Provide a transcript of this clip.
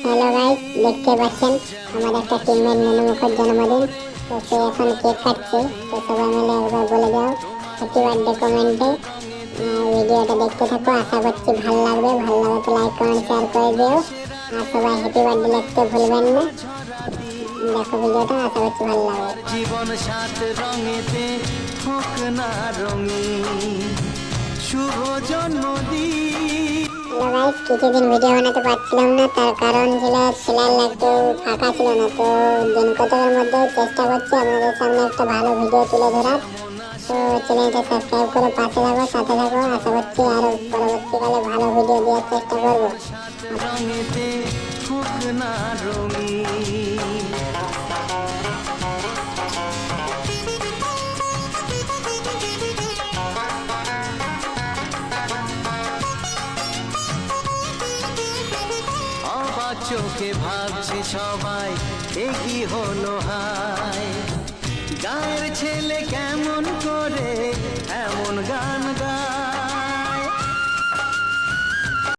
Hello guys, দেখতে পাচ্ছেন আমার একটা টিমমেট নুনু মুখের জন্মদিন। তো সে এখন কেক কাটছে। তো সবাই মিলে একবার বলে দাও হ্যাপি বার্থডে কমেন্টে। ভিডিওটা দেখতে থাকো, আশা করছি ভালো লাগবে। ভালো লাগে তো লাইক কমেন্ট শেয়ার করে দিও, আর সবাই হ্যাপি বার্থডে লিখতে ভুলবেন না। দেখো ভিডিওটা, আশা করছি ভালো লাগবে। জীবন সাত রঙেতে হোক না রঙিন, শুভ জন্মদিন। হ্যালো গাইস, কিছুদিন ভিডিও বানাতে পারছিলাম না, তার কারণ ছিল সেলার লাগতো, ফাঁকা ছিল না। তো দিন কতকের মধ্যে চেষ্টা করছি আপনাদের সামনে একটা ভালো ভিডিও তুলে ধরার। তো চ্যানেলটা সাবস্ক্রাইব করে পাশে থাকো, সাথে থাকো। আশা করছি আরো পরবর্তীকালে ভালো ভিডিও দেওয়ার চেষ্টা করবো। রঙেতে হোক না রঙিন, অবাক চোখে ভাবছে সবাই এ কি হলো হায়, গায়ের ছেলে কেন